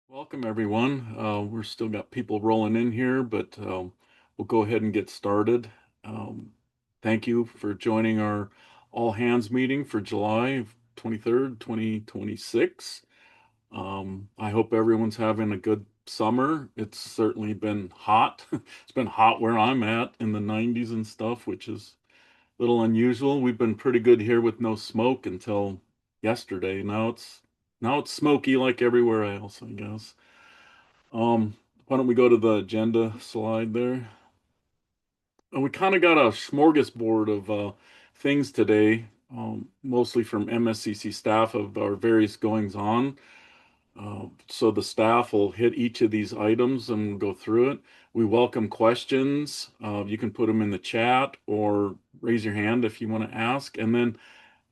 Welcome, everyone. We're still got people rolling in here, but we'll go ahead and get started. Um, Thank you for joining our all hands meeting for July 23rd, 2026. I hope everyone's having a good summer. It's certainly been hot. It's been hot where I'm at in the 90s and stuff, which is a little unusual. We've been pretty good here with no smoke until yesterday. Now it's smoky like everywhere else, I guess. Um, why don't we go to the agenda slide there? And we kind of got a smorgasbord of things today, mostly from MSCC staff of our various goings on. So the staff will hit each of these items and we'll go through it. We welcome questions. You can put them in the chat or raise your hand if you want to ask. And then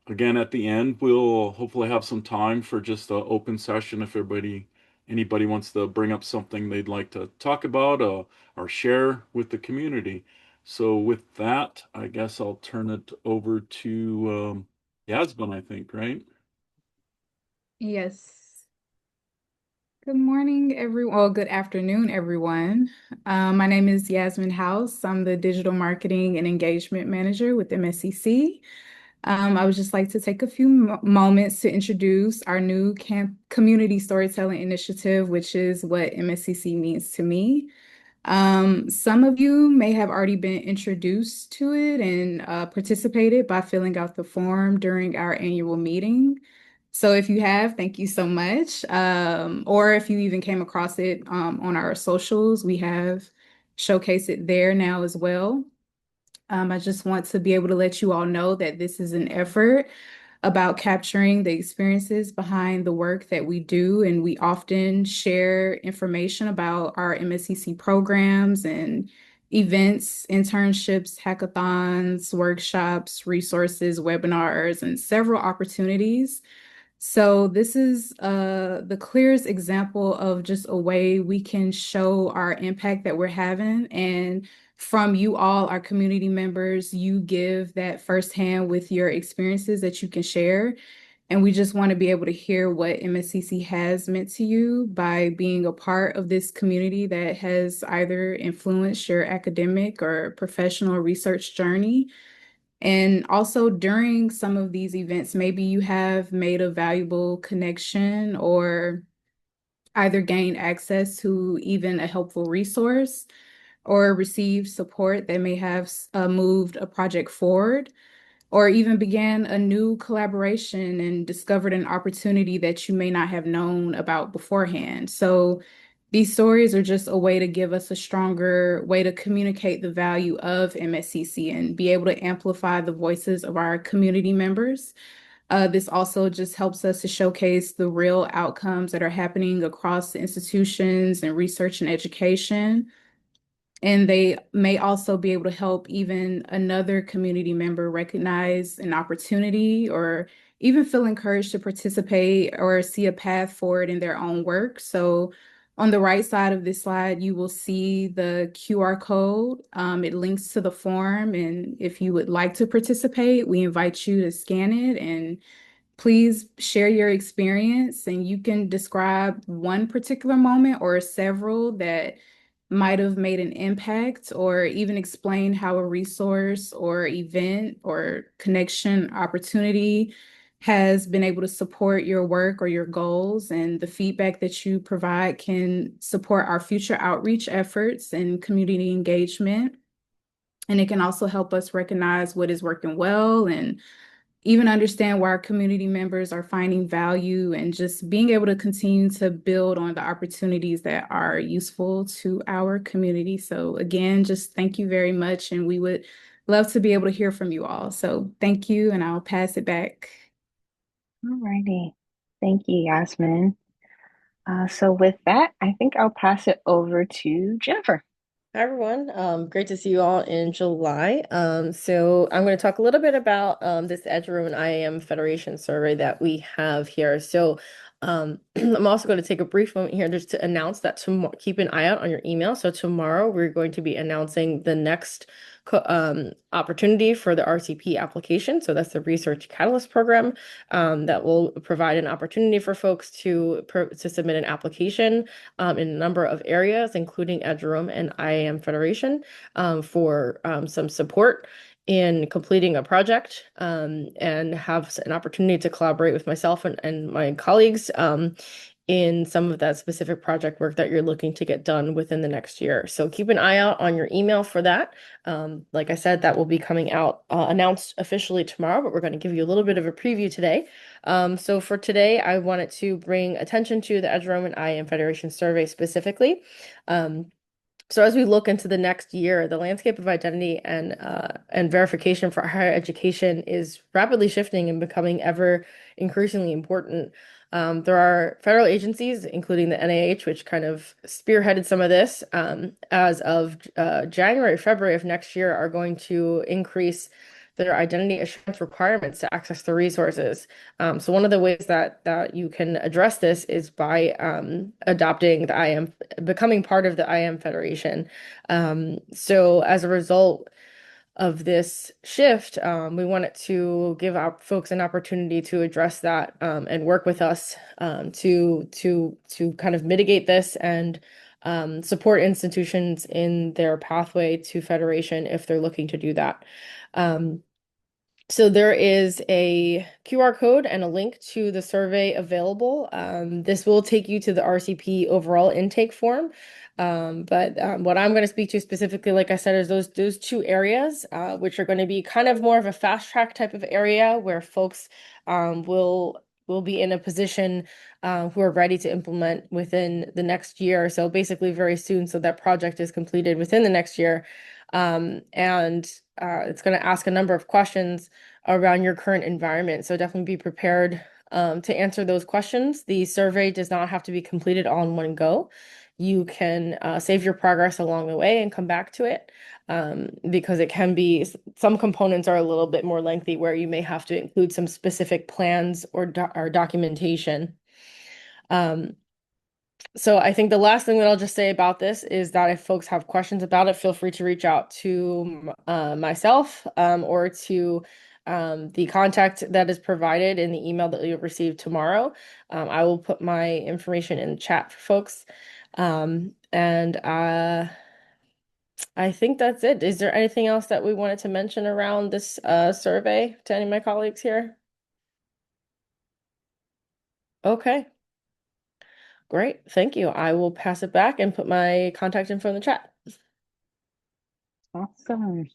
again, at the end, we'll hopefully have some time for just an open session if anybody wants to bring up something they'd like to talk about or share with the community. So with that, I guess I'll turn it over to Yasmin, I think, right? Yes. Good morning, everyone. Well, good afternoon, everyone. My name is Yasmin House. I'm the Digital Marketing and Engagement Manager with MSCC. I would just like to take a few moments to introduce our new community storytelling initiative, which is what MSCC means to me. Some of you may have already been introduced to it and participated by filling out the form during our annual meeting. So if you have, thank you so much. Or if you even came across it on our socials, we have showcased it there now as well. I just want to be able to let you all know that this is an effort about capturing the experiences behind the work that we do. And we often share information about our MSCC programs and events, internships, hackathons, workshops, resources, webinars, and several opportunities. So this is the clearest example of just a way we can show our impact that we're having. And from you all, our community members, you give that firsthand with your experiences that you can share. And we just want to be able to hear what MSCC has meant to you by being a part of this community that has either influenced your academic or professional research journey. And also during some of these events, maybe you have made a valuable connection or either gained access to even a helpful resource or received support that may have moved a project forward or even began a new collaboration and discovered an opportunity that you may not have known about beforehand. So these stories are just a way to give us a stronger way to communicate the value of MSCC and be able to amplify the voices of our community members. This also just helps us to showcase the real outcomes that are happening across the institutions and research and education. And they may also be able to help even another community member recognize an opportunity or even feel encouraged to participate or see a path forward in their own work. So on the right side of this slide, you will see the QR code. It links to the form. And if you would like to participate, we invite you to scan it and please share your experience. And you can describe one particular moment or several that might have made an impact, or even explain how a resource or event or connection opportunity has been able to support your work or your goals. And the feedback that you provide can support our future outreach efforts and community engagement. And it can also help us recognize what is working well and even understand why our community members are finding value and just being able to continue to build on the opportunities that are useful to our community. So again, just thank you very much. And we would love to be able to hear from you all. So thank you, and I'll pass it back. Alrighty. Thank you, Yasmin. So with that, I think I'll pass it over to Jennifer. Hi everyone. Great to see you all in July. So I'm going to talk a little bit about this EDUROOM and IAM Federation survey that we have here. So I'm also going to take a brief moment here just to announce that tomorrow, keep an eye out on your email. So tomorrow we're going to be announcing the next opportunity for the RCP application. So that's the Research Catalyst Program that will provide an opportunity for folks to submit an application in a number of areas, including EDUROAM and IAM Federation, for some support in completing a project, and have an opportunity to collaborate with myself and my colleagues in some of that specific project work that you're looking to get done within the next year. So keep an eye out on your email for that. Like I said, that will be coming out, announced officially tomorrow, but we're going to give you a little bit of a preview today. So for today, I wanted to bring attention to the EDUROAM and IAM Federation survey specifically. So as we look into the next year, the landscape of identity and verification for higher education is rapidly shifting and becoming ever increasingly important. There are federal agencies, including the NIH, which kind of spearheaded some of this, as of January, February of next year, are going to increase their identity assurance requirements to access the resources. So one of the ways that you can address this is by adopting the IAM, becoming part of the IAM Federation. So as a result of this shift, we wanted to give our folks an opportunity to address that, and work with us to kind of mitigate this and support institutions in their pathway to federation if they're looking to do that. So there is a QR code and a link to the survey available. This will take you to the RCP overall intake form. But what I'm going to speak to specifically, like I said, is those two areas, which are going to be kind of more of a fast track type of area where folks will be in a position who are ready to implement within the next year. So basically very soon, so that project is completed within the next year. And it's going to ask a number of questions around your current environment. So definitely be prepared to answer those questions. The survey does not have to be completed all in one go. You can save your progress along the way and come back to it, because it can be, some components are a little bit more lengthy where you may have to include some specific plans or documentation. So I think the last thing that I'll just say about this is that if folks have questions about it, feel free to reach out to myself, or to the contact that is provided in the email that you'll receive tomorrow. I will put my information in the chat for folks. And I think that's it. Is there anything else that we wanted to mention around this survey to any of my colleagues here? Okay. Great, thank you. I will pass it back and put my contact info in the chat. Awesome.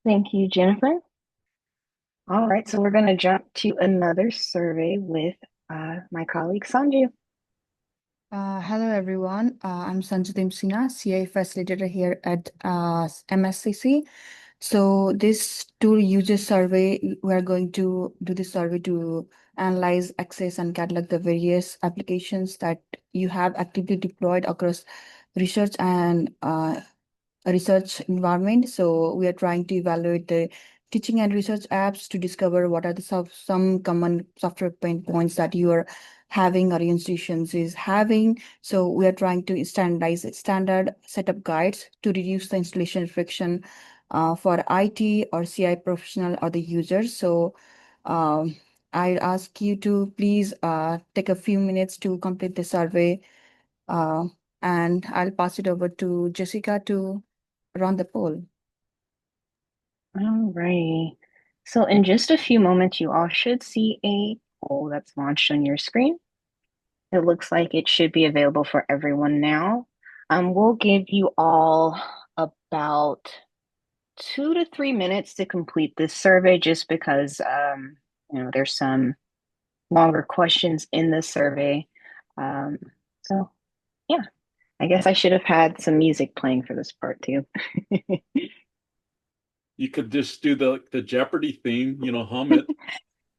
Thank you, Jennifer. All right, so we're going to jump to another survey with my colleague Sanju. Hello everyone. I'm Sanjitim Sinha, CA facilitator here at MSCC. So this tool user survey, we are going to do this survey to analyze, access, and catalog the various applications that you have actively deployed across research and a research environment. So we are trying to evaluate the teaching and research apps to discover what are the some common software pain points that you are having or your institutions is having. So we are trying to standardize standard setup guides to reduce the installation friction for IT or CI professional or the users. So I ask you to please take a few minutes to complete the survey, and I'll pass it over to Jessica to run the poll. All right. So in just a few moments, you all should see a poll that's launched on your screen. It looks like it should be available for everyone now. We'll give you all about 2 to 3 minutes to complete this survey, just because there's some longer questions in the survey. So yeah, I guess I should have had some music playing for this part too. You could just do the Jeopardy theme, hum it.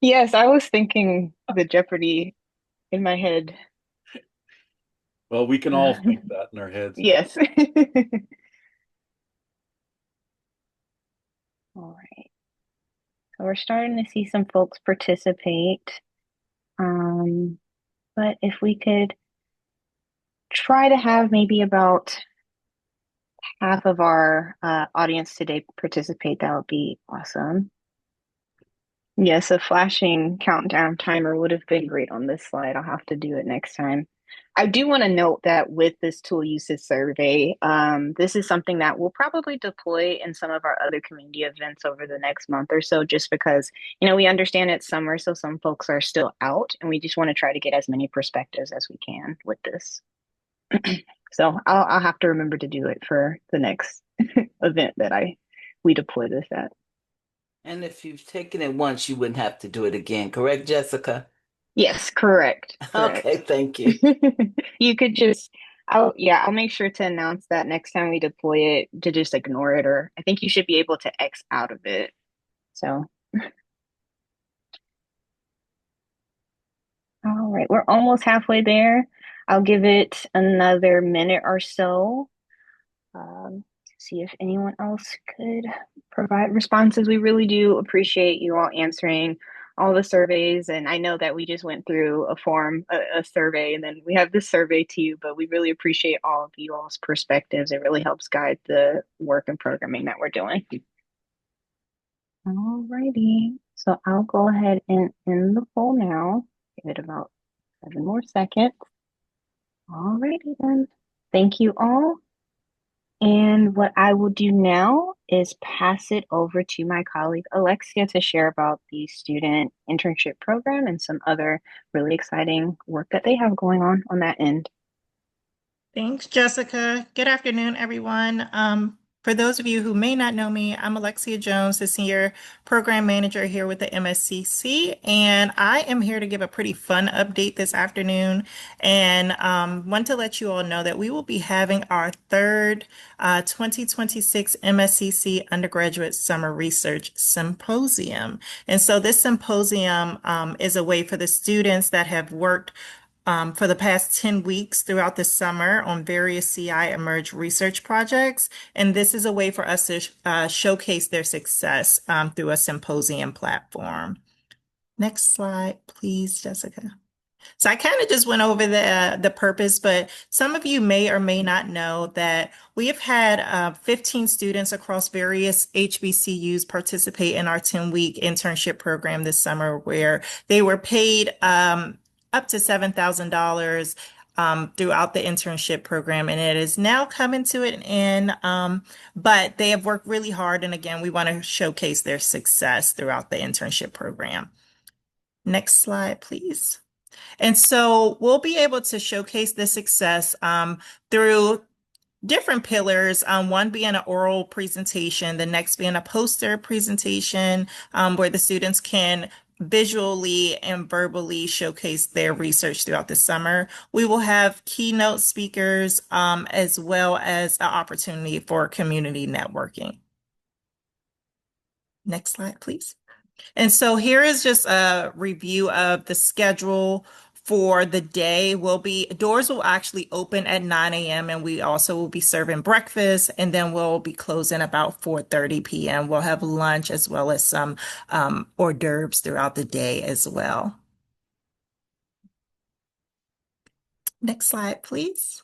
Yes, I was thinking the Jeopardy in my head. Well, we can all think that in our heads. Yes. All right. So we're starting to see some folks participate. But if we could try to have maybe about half of our audience today participate, that would be awesome. Yes, a flashing countdown timer would have been great on this slide. I'll have to do it next time. I do want to note that with this tool usage survey, this is something that we'll probably deploy in some of our other community events over the next month or so, just because, we understand it's summer, so some folks are still out, and we just want to try to get as many perspectives as we can with this. So I'll have to remember to do it for the next event that we deploy this at. And if you've taken it once, you wouldn't have to do it again, correct, Jessica? Yes, correct. Okay, thank you. You could I'll make sure to announce that next time we deploy it, to just ignore it, or I think you should be able to X out of it. So, all right, we're almost halfway there. I'll give it another minute or so, to see if anyone else could provide responses. We really do appreciate you all answering all the surveys. And I know that we just went through a survey, and then we have this survey too, but we really appreciate all of you all's perspectives. It really helps guide the work and programming that we're doing. All righty. So I'll go ahead and end the poll now. Give it about 7 more seconds. All righty then. Thank you all. And what I will do now is pass it over to my colleague Alexia to share about the student internship program and some other really exciting work that they have going on that end. Thanks, Jessica. Good afternoon, everyone. For those of you who may not know me, I'm Alexia Jones, the Senior Program Manager here with the MSCC, and I am here to give a pretty fun update this afternoon, and want to let you all know that we will be having our third 2026 MSCC Undergraduate Summer Research Symposium. And so this symposium is a way for the students that have worked for the past 10 weeks throughout the summer on various CI Emerge research projects. And this is a way for us to showcase their success through a symposium platform. Next slide, please, Jessica. So I kind of just went over the purpose, but some of you may or may not know that we have had 15 students across various HBCUs participate in our 10-week internship program this summer, where they were paid up to $7,000 throughout the internship program, and it is now coming to an end. But they have worked really hard, and again, we want to showcase their success throughout the internship program. Next slide, please. And so we'll be able to showcase the success through different pillars, one being an oral presentation, the next being a poster presentation, where the students can visually and verbally showcase their research throughout the summer. We will have keynote speakers, as well as an opportunity for community networking. Next slide, please. And so here is just a review of the schedule for the day. Doors will actually open at 9 a.m. and we also will be serving breakfast, and then we'll be closing about 4:30 p.m. We'll have lunch as well as some hors d'oeuvres throughout the day as well. Next slide, please.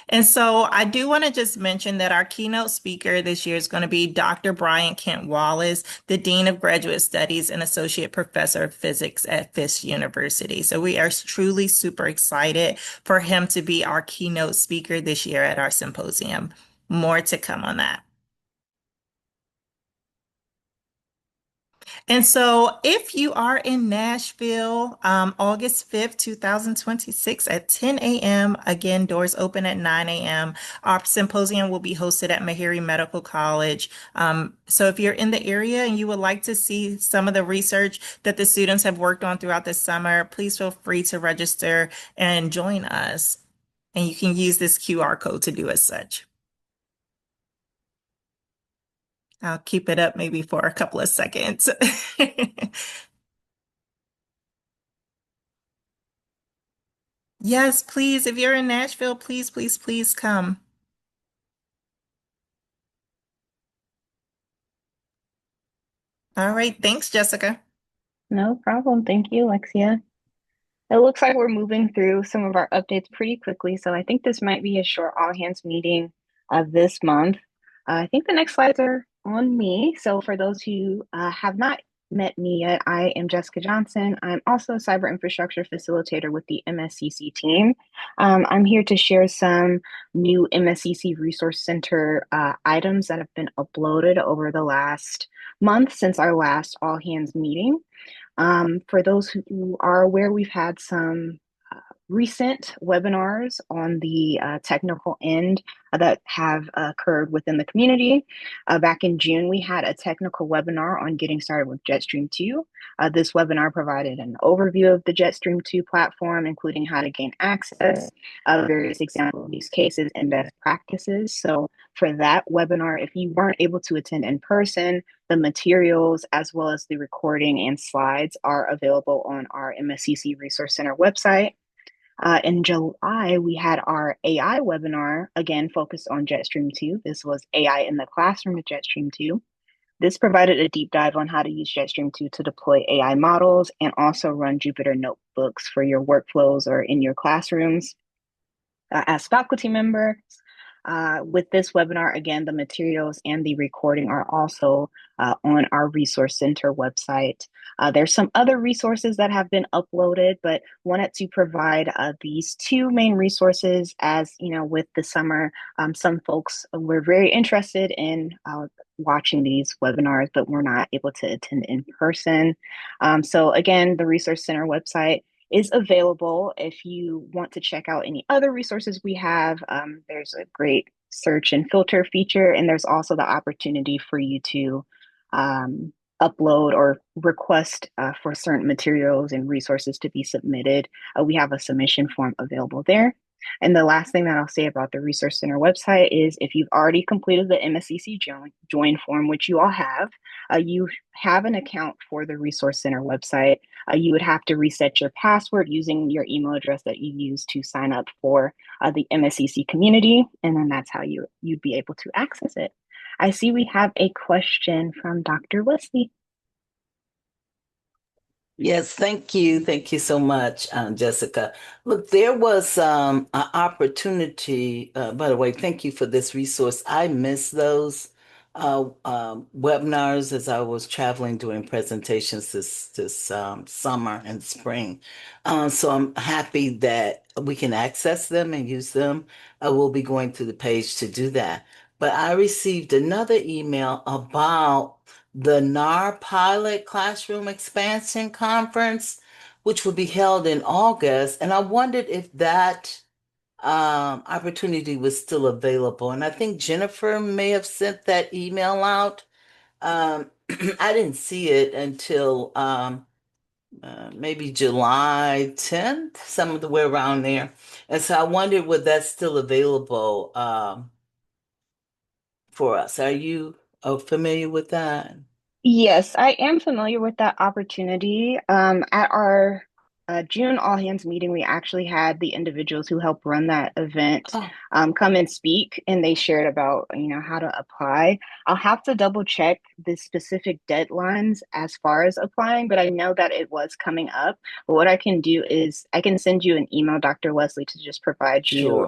And so I do want to just mention that our keynote speaker this year is going to be Dr. Brian Kent Wallace, the Dean of Graduate Studies and Associate Professor of Physics at Fisk University. So we are truly super excited for him to be our keynote speaker this year at our symposium. More to come on that. And so if you are in Nashville, August 5th, 2026 at 10 a.m., again, doors open at 9 a.m. Our symposium will be hosted at Meharry Medical College. So if you're in the area and you would like to see some of the research that the students have worked on throughout the summer, please feel free to register and join us. And you can use this QR code to do as such. I'll keep it up maybe for a couple of seconds. Yes, please. If you're in Nashville, please, please, please come. All right. Thanks, Jessica. No problem. Thank you, Alexia. It looks like we're moving through some of our updates pretty quickly, so I think this might be a short all hands meeting. this month. I think the next slides are on me. So for those who have not met me yet, I am Jessica Johnson. I'm also a cyber infrastructure facilitator with the MSCC team. I'm here to share some new MSCC Resource Center items that have been uploaded over the last month since our last all hands meeting. For those who are aware, we've had some recent webinars on the technical end that have occurred within the community. Back in June, we had a technical webinar on getting started with Jetstream 2. This webinar provided an overview of the Jetstream 2 platform, including how to gain access, various example use cases, and best practices. So for that webinar, if you weren't able to attend in person, the materials as well as the recording and slides are available on our MSCC Resource Center website. In July, we had our AI webinar, again focused on Jetstream 2. This was AI in the classroom with Jetstream 2. This provided a deep dive on how to use Jetstream 2 to deploy AI models and also run Jupyter notebooks for your workflows or in your classrooms. As faculty members, with this webinar, again, the materials and the recording are also on our Resource Center website. There's some other resources that have been uploaded, but wanted to provide these two main resources as, with the summer, some folks were very interested in watching these webinars, but were not able to attend in person. So again, the Resource Center website is available if you want to check out any other resources we have. There's a great search and filter feature, and there's also the opportunity for you to upload or request for certain materials and resources to be submitted. We have a submission form available there. And the last thing that I'll say about the Resource Center website is if you've already completed the MSCC join form, which you all have, you have an account for the Resource Center website. You would have to reset your password using your email address that you use to sign up for the MSCC community, and then that's how you'd be able to access it. I see we have a question from Dr. Wesley. Yes, thank you. Thank you so much, Jessica. Look, there was an opportunity, by the way, thank you for this resource. I missed those webinars as I was traveling doing presentations this summer and spring. So I'm happy that we can access them and use them. I will be going to the page to do that. But I received another email about the NAR Pilot Classroom Expansion Conference, which will be held in August. And I wondered if that opportunity was still available. And I think Jennifer may have sent that email out. I didn't see it until maybe July 10th, some of the way around there. And so I wondered whether that's still available for us. Are you familiar with that? Yes, I am familiar with that opportunity. At our June all hands meeting, we actually had the individuals who helped run that event come and speak, and they shared about how to apply. I'll have to double check the specific deadlines as far as applying, but I know that it was coming up. But what I can do is I can send you an email, Dr. Wesley, to just provide you Sure.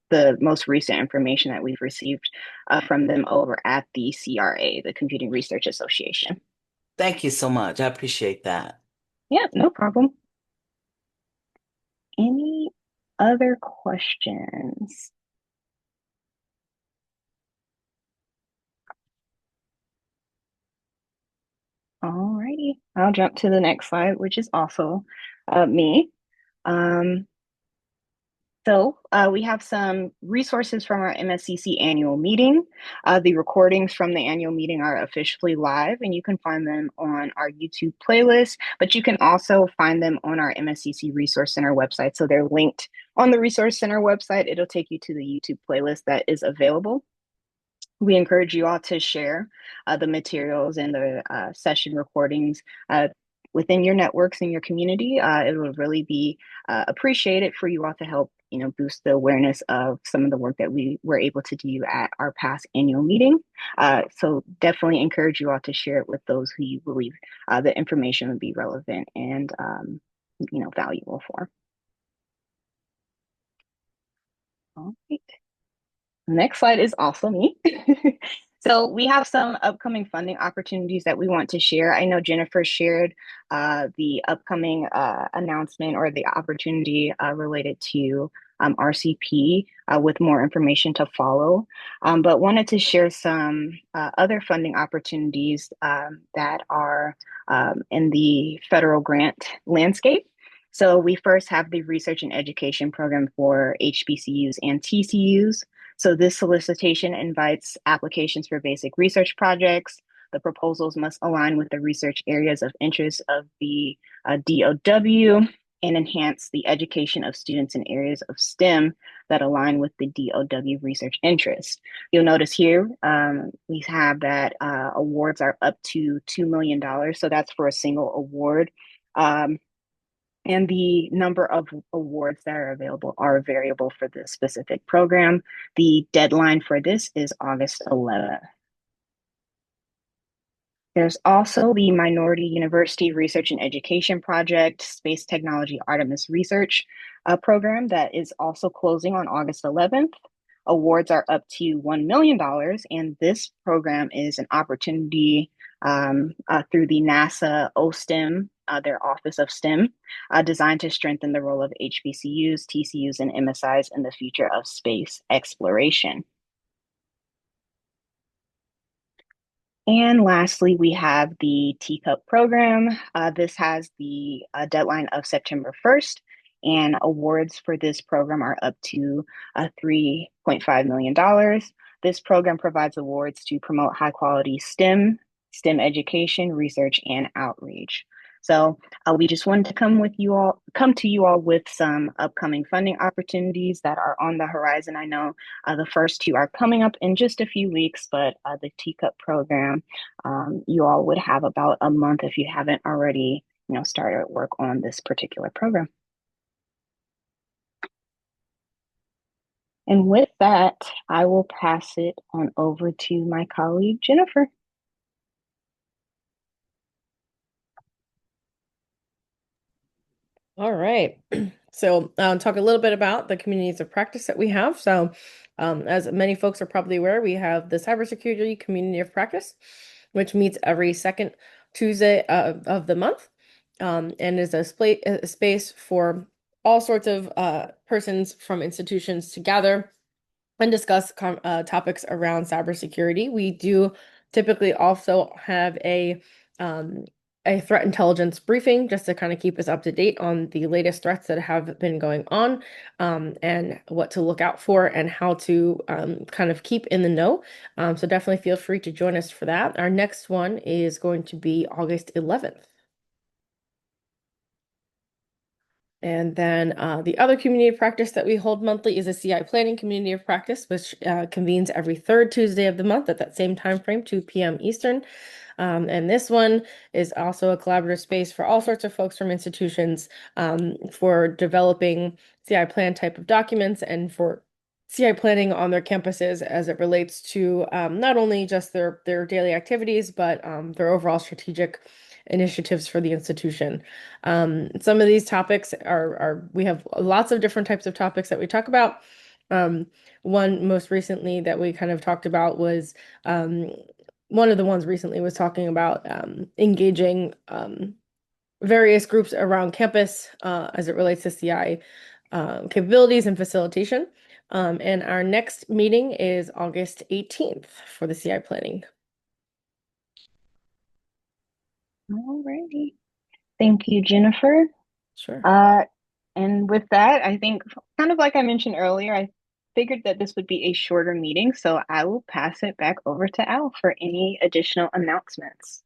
the most recent information that we've received from them over at the CRA, the Computing Research Association. Thank you so much. I appreciate that. Yeah, no problem. Any other questions? Alrighty, I'll jump to the next slide, which is also me. So we have some resources from our MSCC annual meeting. The recordings from the annual meeting are officially live, and you can find them on our YouTube playlist, but you can also find them on our MSCC Resource Center website. So they're linked on the Resource Center website. It'll take you to the YouTube playlist that is available. We encourage you all to share the materials and the session recordings within your networks and your community. It would really be appreciated for you all to help boost the awareness of some of the work that we were able to do at our past annual meeting. So definitely encourage you all to share it with those who you believe the information would be relevant and valuable for. All right. Next slide is also me. So we have some upcoming funding opportunities that we want to share. I know Jennifer shared the upcoming announcement or the opportunity related to RCP with more information to follow, but wanted to share some other funding opportunities that are in the federal grant landscape. So we first have the research and education program for HBCUs and TCUs. So this solicitation invites applications for basic research projects. The proposals must align with the research areas of interest of the DOW and enhance the education of students in areas of STEM that align with the DOW research interests. You'll notice here we have that awards are up to $2 million. So that's for a single award. And the number of awards that are available are variable for this specific program. The deadline for this is August 11th. There's also the Minority University Research and Education Project Space Technology Artemis Research program that is also closing on August 11th. Awards are up to $1 million, and this program is an opportunity through the NASA OSTEM, their Office of STEM, designed to strengthen the role of HBCUs, TCUs, and MSIs in the future of space exploration. And lastly, we have the Teacup program. This has the deadline of September 1st, and awards for this program are up to $3.5 million. This program provides awards to promote high quality STEM education, research, and outreach. So we just wanted to come to you all with some upcoming funding opportunities that are on the horizon. I know the first two are coming up in just a few weeks, but the Teacup program, you all would have about a month if you haven't already, started work on this particular program. And with that, I will pass it on over to my colleague, Jennifer. All right. So talk a little bit about the communities of practice that we have. So as many folks are probably aware, we have the Cybersecurity Community of Practice, which meets every second Tuesday of the month and is a space for all sorts of persons from institutions to gather and discuss topics around cybersecurity. We do typically also have a threat intelligence briefing just to kind of keep us up to date on the latest threats that have been going on and what to look out for and how to kind of keep in the know. So definitely feel free to join us for that. Our next one is going to be August 11th. And then the other community of practice that we hold monthly is a CI Planning Community of Practice, which convenes every third Tuesday of the month at that same time frame, 2 p.m. Eastern. And this one is also a collaborative space for all sorts of folks from institutions for developing CI plan type of documents and for CI planning on their campuses as it relates to not only just their daily activities, but their overall strategic initiatives for the institution. Some of these topics we have lots of different types of topics that we talk about. One most recently that we kind of talked about was one of the ones recently was talking about engaging various groups around campus as it relates to CI capabilities and facilitation. And our next meeting is August 18th for the CI planning. Alrighty. Thank you, Jennifer. Sure. And with that, I think kind of like I mentioned earlier, I figured that this would be a shorter meeting, so I will pass it back over to Al for any additional announcements.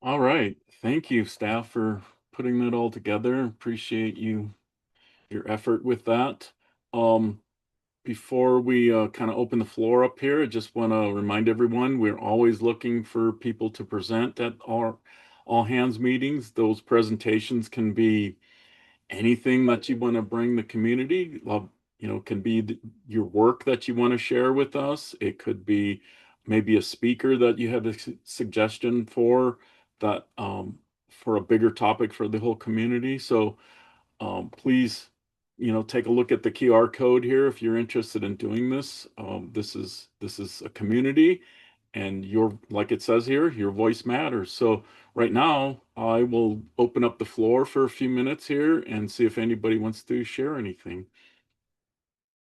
All right. Thank you, staff, for putting that all together. Appreciate your effort with that. Before we kind of open the floor up here, I just want to remind everyone we're always looking for people to present at our all hands meetings. Those presentations can be anything that you want to bring the community. Can be your work that you want to share with us. It could be maybe a speaker that you have a suggestion for that for a bigger topic for the whole community. So please take a look at the QR code here if you're interested in doing this. This is a community, and like it says here, your voice matters. So right now, I will open up the floor for a few minutes here and see if anybody wants to share anything.